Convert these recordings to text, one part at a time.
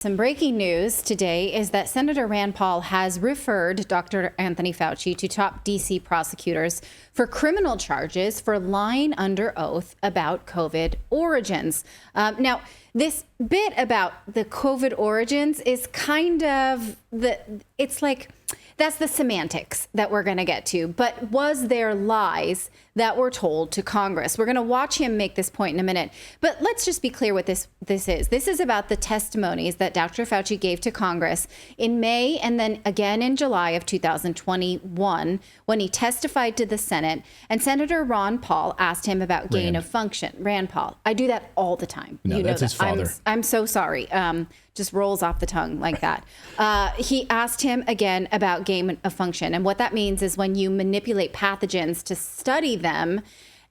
Some breaking news today is that Senator Rand Paul has referred Dr. Anthony Fauci to top D.C. prosecutors for criminal charges for lying under oath about COVID origins. Now, this bit about the COVID origins is kind of that's the semantics that we're going to get to. But was there lies that were told to Congress? We're going to watch him make this point in a minute. But let's just be clear what this is. This is about the testimonies that Dr. Fauci gave to Congress in May and then again in July of 2021 when he testified to the Senate. And Senator Ron Paul asked him about gain of function. Rand Paul. I do that all the time. No, you know that's his father. I'm so sorry. Just rolls off the tongue like that. He asked him again about gain of function. And what that means is when you manipulate pathogens to study them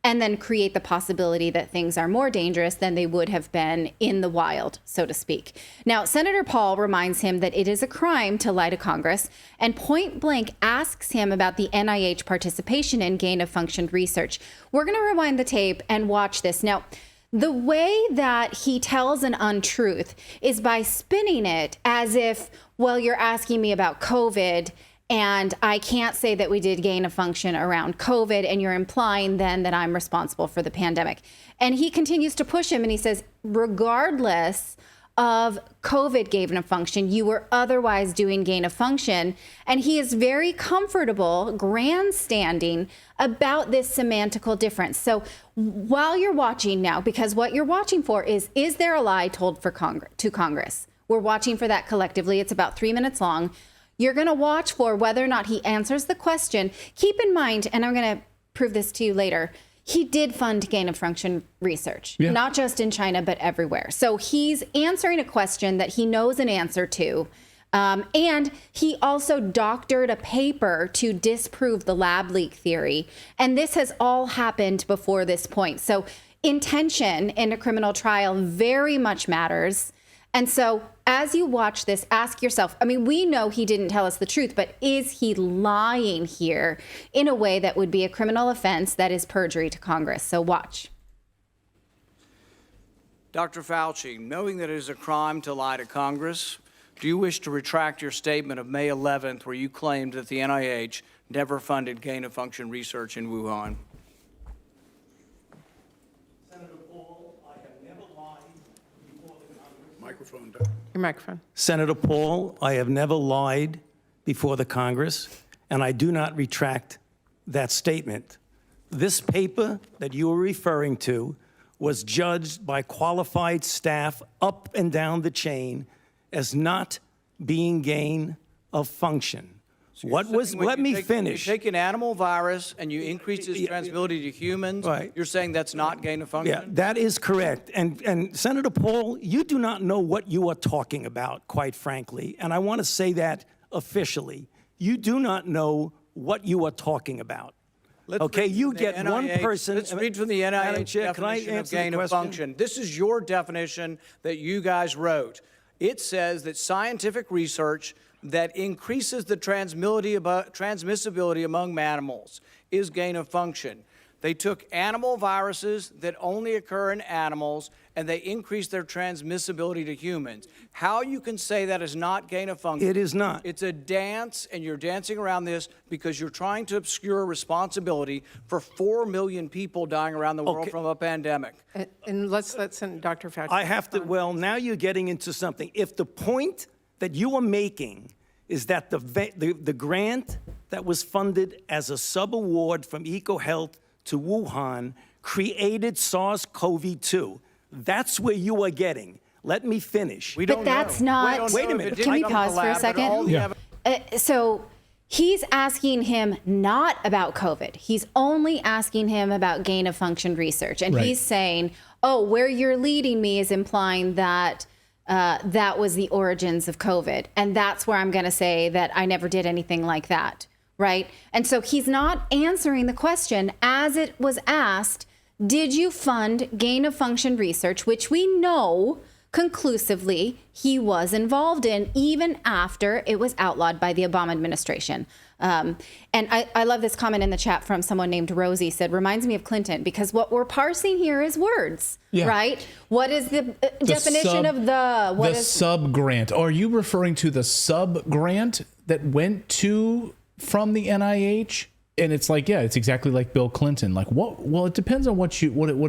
and then create the possibility that things are more dangerous than they would have been in the wild, so to speak. Now, Senator Paul reminds him that it is a crime to lie to Congress and point blank asks him about the NIH participation in gain of function research. We're going to rewind the tape and watch this. Now, the way that he tells an untruth is by spinning it as if, well, you're asking me about COVID and I can't say that we did gain of function around COVID, and you're implying then that I'm responsible for the pandemic. And he continues to push him and he says, regardless of COVID gain of function, you were otherwise doing gain of function. And he is very comfortable grandstanding about this semantical difference. So while you're watching now, because what you're watching for is there a lie told to Congress? We're watching for that collectively. It's about 3 minutes long. You're going to watch for whether or not he answers the question. Keep in mind, and I'm going to prove this to you later, he did fund gain of function research, not just in China, but everywhere. So he's answering a question that he knows an answer to. And he also doctored a paper to disprove the lab leak theory. And this has all happened before this point. So intention in a criminal trial very much matters. And so as you watch this, ask yourself, I mean, we know he didn't tell us the truth, but is he lying here in a way that would be a criminal offense that is perjury to Congress? So watch. Dr. Fauci, knowing that it is a crime to lie to Congress, do you wish to retract your statement of May 11th where you claimed that the NIH never funded gain of function research in Wuhan? Senator Paul, I have never lied before the Congress. Microphone. Your microphone. Senator Paul, I have never lied before the Congress, and I do not retract that statement. This paper that you are referring to was judged by qualified staff up and down the chain as not being gain of function. Let me finish. You take an animal virus and you increase its transmissibility to humans, right. You're saying that's not gain of function? Yeah, that is correct. And Senator Paul, you do not know what you are talking about, quite frankly. And I want to say that officially. You do not know what you are talking about. Okay, you get one person. Let's read from the NIH definition of gain of function. This is your definition that you guys wrote. It says that scientific research that increases the transmissibility among animals is gain of function. They took animal viruses that only occur in animals and they increased their transmissibility to humans. How you can say that is not gain of function? It is not. It's a dance, and you're dancing around this because you're trying to obscure responsibility for 4 million people dying around the world from a pandemic. And let's let Dr. Fauci. I have to, well, now you're getting into something. If the point that you are making is that the grant that was funded as a sub-award from EcoHealth to Wuhan created SARS-CoV-2, that's where you are getting. Let me finish. But that's not. Wait a minute. Can we pause for a second? Yeah. So he's asking him not about COVID. He's only asking him about gain of function research. And he's saying, oh, where you're leading me is implying that that was the origins of COVID. And that's where I'm going to say that I never did anything like that. Right. And so he's not answering the question as it was asked. Did you fund gain of function research, which we know conclusively he was involved in, even after it was outlawed by the Obama administration. And I love this comment in the chat from someone named Rosie, said, reminds me of Clinton, because what we're parsing here is words, right? What is the definition of the sub-grant? Are you referring to the sub-grant that went from the NIH? And it's like, yeah, it's exactly like Bill Clinton. Like, what? Well, it depends on what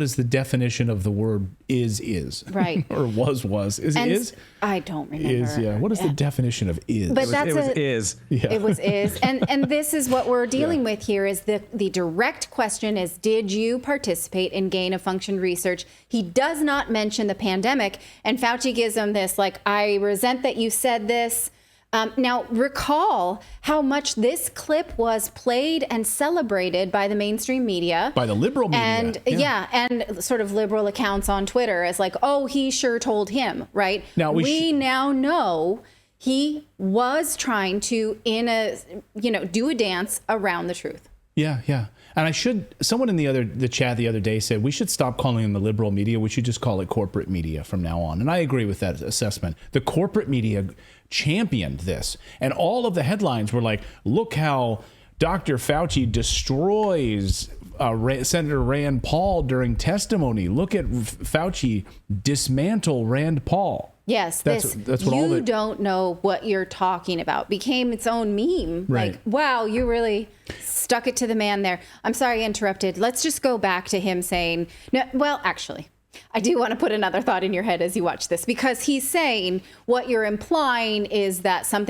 is the definition of the word is. Right. Or was. Is it is? I don't remember. Is, yeah. What is the definition of is? But It was is. Yeah. It was is. And this is what we're dealing with here is the direct question is, did you participate in gain of function research? He does not mention the pandemic. And Fauci gives him this, like, I resent that you said this. Now, recall how much this clip was played and celebrated by the mainstream media. By the liberal media. And and sort of liberal accounts on Twitter as like, oh, he sure told him, right? Now we now know he was trying to, do a dance around the truth. Yeah. And someone in the chat the other day said we should stop calling them the liberal media. We should just call it corporate media from now on. And I agree with that assessment. The corporate media championed this. And all of the headlines were like, look how Dr. Fauci destroys Senator Rand Paul during testimony. Look at Fauci dismantle Rand Paul. Yes, that's what you don't know what you're talking about became its own meme. Right. Like, wow, you really stuck it to the man there. I'm sorry I interrupted. Let's just go back to him saying, no, well, actually, I do want to put another thought in your head as you watch this, because he's saying what you're implying is that some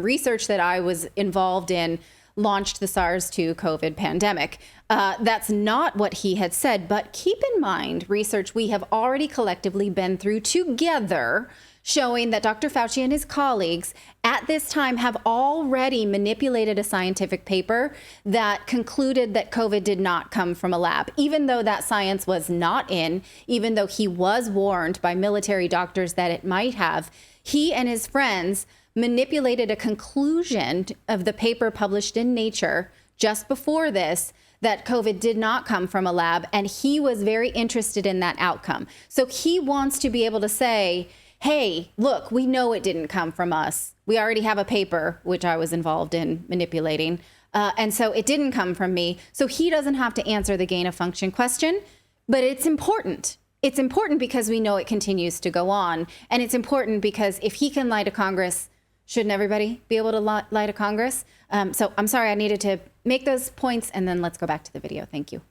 research that I was involved in launched the SARS-2 COVID pandemic. That's not what he had said, but keep in mind research we have already collectively been through together showing that Dr. Fauci and his colleagues at this time have already manipulated a scientific paper that concluded that COVID did not come from a lab, even though that science was not in, even though he was warned by military doctors that it might have. He and his friends manipulated a conclusion of the paper published in Nature just before this that COVID did not come from a lab, and he was very interested in that outcome. So he wants to be able to say, hey, look, we know it didn't come from us. We already have a paper, which I was involved in manipulating. And so it didn't come from me. So he doesn't have to answer the gain of function question, but it's important. It's important because we know it continues to go on. And it's important because if he can lie to Congress, shouldn't everybody be able to lie to Congress? So I'm sorry, I needed to make those points, and then let's go back to the video. Thank you.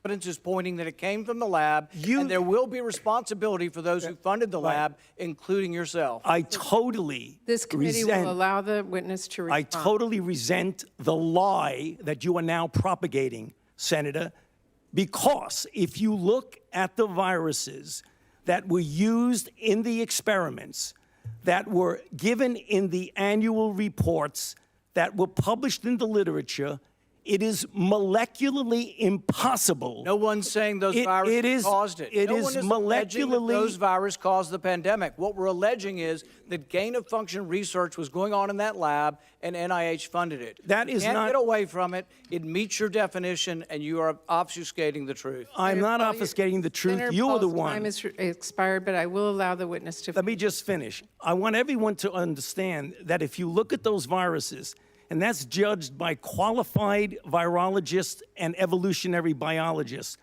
Evidence is pointing that it came from the lab, and there will be responsibility for those who funded the lab, including yourself. I totally This committee will allow the witness to respond. I totally resent the lie that you are now propagating, Senator, because if you look at the viruses that were used in the experiments, that were given in the annual reports, that were published in the literature, it is molecularly impossible. No one's saying those viruses caused it. It no is one is alleging that molecularly. those viruses caused the pandemic. What we're alleging is that gain-of-function research was going on in that lab, and NIH funded it. That is you can't not. get away from it. It meets your definition, and you are obfuscating the truth. I'm not obfuscating the truth. Senator You are the Paul's one. time is expired, but I will allow the witness to. Let me just finish. I want everyone to understand that if you look at those viruses, and that's judged by qualified virologists and evolutionary biologists,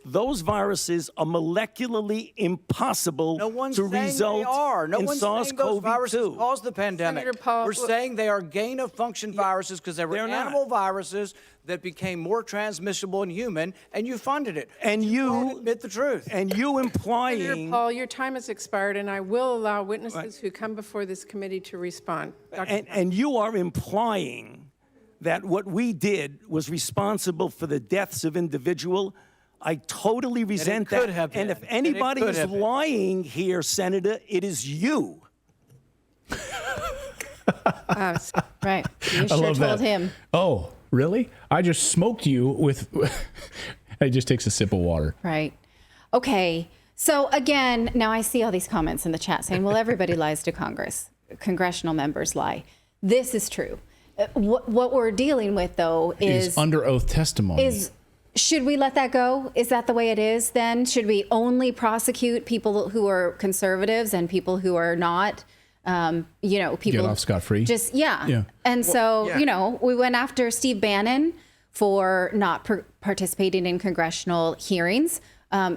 those viruses are molecularly impossible No one's to saying result they are. No in one's saying those viruses SARS-CoV-2. caused the pandemic. Senator Paul, We're saying they are gain-of-function viruses because they were they're not. animal viruses that became more transmissible in human, and you funded it. And won't you admit the truth. And you Senator implying Paul, your time has expired, and I will allow witnesses who come before this committee to respond. and you are implying that what we did was responsible for the deaths of individual. I totally resent could that. have And been. if anybody could is have been. lying here, Senator, it is you. Right. You I sure love told that. him. Oh, really? I just smoked you with. He just takes a sip of water. Right. Okay. So again, now I see all these comments in the chat saying, well, everybody lies to Congress. Congressional members lie. This is true. What we're dealing with, though, Is under oath testimony. is should we let that go? Is that the way it is then? Should we only prosecute people who are conservatives and people who are not? People get off scot-free. Just, yeah. And we went after Steve Bannon for not participating in congressional hearings.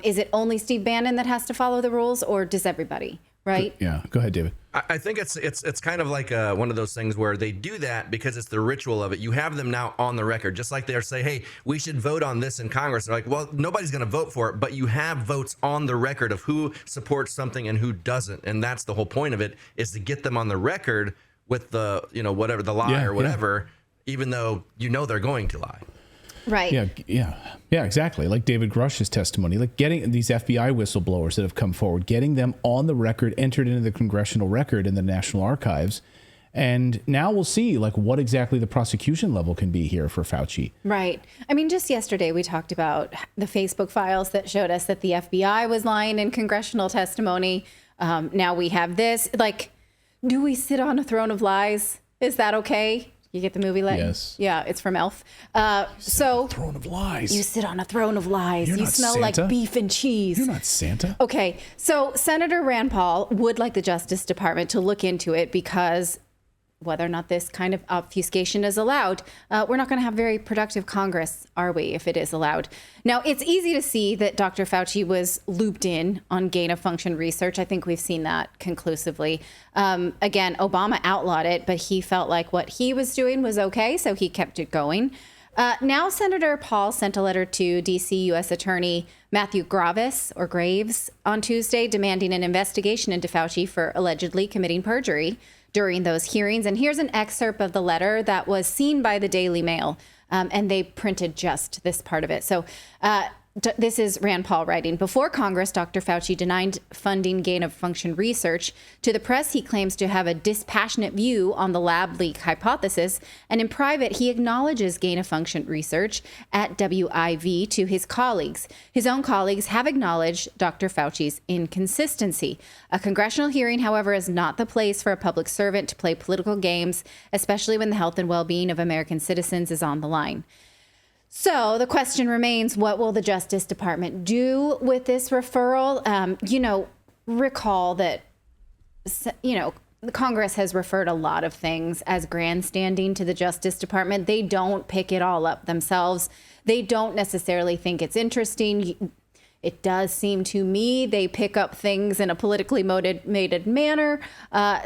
Is it only Steve Bannon that has to follow the rules, or does everybody? Right? Yeah. Go ahead, David. I think it's kind of like one of those things where they do that because it's the ritual of it. You have them now on the record, just like they're saying, hey, we should vote on this in Congress. They're like, well, nobody's going to vote for it, but you have votes on the record of who supports something and who doesn't. And that's the whole point of it, is to get them on the record with the, whatever, the lie or whatever, even though they're going to lie. Right. Yeah, exactly. Like David Grush's testimony, like getting these FBI whistleblowers that have come forward, getting them on the record, entered into the congressional record in the National Archives. And now we'll see like what exactly the prosecution level can be here for Fauci. Right. I mean, just yesterday we talked about the Facebook files that showed us that the FBI was lying in congressional testimony. Now we have this. Like, do we sit on a throne of lies? Is that okay? You get the movie, Layton? Yes. Yeah, it's from Elf. Throne of lies. You sit on a throne of lies. You're you not smell Santa. like beef and cheese. You're not Santa. Okay, so Senator Rand Paul would like the Justice Department to look into it because whether or not this kind of obfuscation is allowed, we're not going to have very productive Congress, are we, if it is allowed? Now, it's easy to see that Dr. Fauci was looped in on gain-of-function research. I think we've seen that conclusively. Again, Obama outlawed it, but he felt like what he was doing was okay, so he kept it going. Now, Senator Paul sent a letter to D.C. U.S. Attorney Matthew Graves on Tuesday, demanding an investigation into Fauci for allegedly committing perjury during those hearings. And here's an excerpt of the letter that was seen by the Daily Mail, and they printed just this part of it. So this is Rand Paul writing. Before Congress, Dr. Fauci denied funding gain-of-function research. To the press, he claims to have a dispassionate view on the lab leak hypothesis. And in private, he acknowledges gain-of-function research at WIV to his colleagues. His own colleagues have acknowledged Dr. Fauci's inconsistency. A congressional hearing, however, is not the place for a public servant to play political games, especially when the health and well-being of American citizens is on the line. So the question remains, what will the Justice Department do with this referral? Recall that, the Congress has referred a lot of things as grandstanding to the Justice Department. They don't pick it all up themselves. They don't necessarily think it's interesting. It does seem to me they pick up things in a politically motivated manner.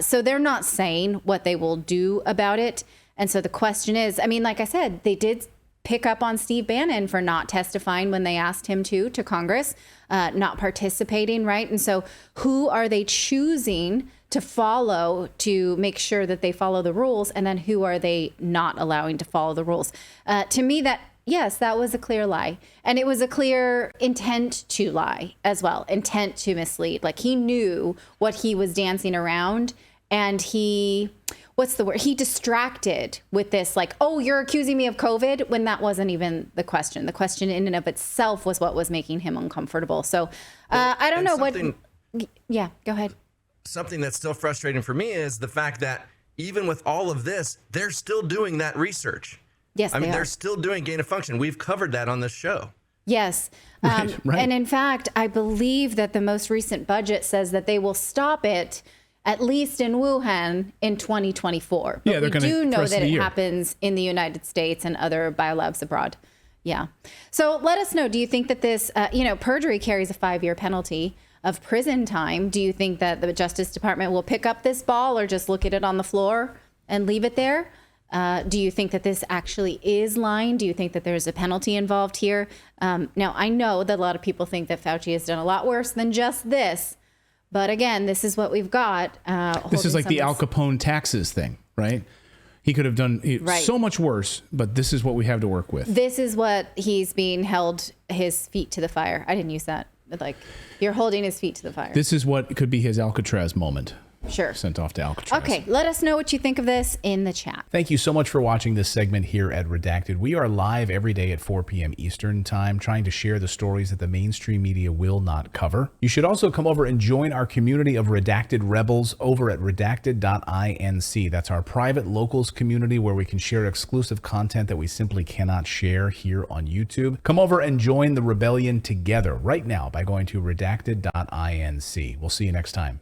So they're not saying what they will do about it. And so the question is, like I said, they did pick up on Steve Bannon for not testifying when they asked him to Congress, not participating, right? And so who are they choosing to follow to make sure that they follow the rules? And then who are they not allowing to follow the rules? To me, yes, that was a clear lie. And it was a clear intent to lie as well, intent to mislead. Like he knew what he was dancing around, and he distracted with this, like, oh, you're accusing me of COVID, when that wasn't even the question. The question in and of itself was what was making him uncomfortable. So I don't know what. Yeah, go ahead. Something that's still frustrating for me is the fact that even with all of this, they're still doing that research. Yes, they're still doing gain of function. We've covered that on this show. Yes. Right. And in fact, I believe that the most recent budget says that they will stop it at least in Wuhan in 2024. But we do know that it happens in the United States and other biolabs abroad. Yeah. So let us know, do you think that this, perjury carries a 5-year penalty of prison time? Do you think that the Justice Department will pick up this ball or just look at it on the floor and leave it there? Do you think that this actually is lying? Do you think that there's a penalty involved here? Now, I know that a lot of people think that Fauci has done a lot worse than just this. But again, this is what we've got. This is like the Al Capone taxes thing, right? He could have done so much worse, but this is what we have to work with. This is what he's being held his feet to the fire. I didn't use that. But like, you're holding his feet to the fire. This is what could be his Alcatraz moment. Sure. Sent off to Alcatraz. Okay, let us know what you think of this in the chat. Thank you so much for watching this segment here at Redacted. We are live every day at 4 p.m. Eastern Time, trying to share the stories that the mainstream media will not cover. You should also come over and join our community of Redacted Rebels over at redacted.inc. That's our private locals community where we can share exclusive content that we simply cannot share here on YouTube. Come over and join the rebellion together right now by going to redacted.inc. We'll see you next time.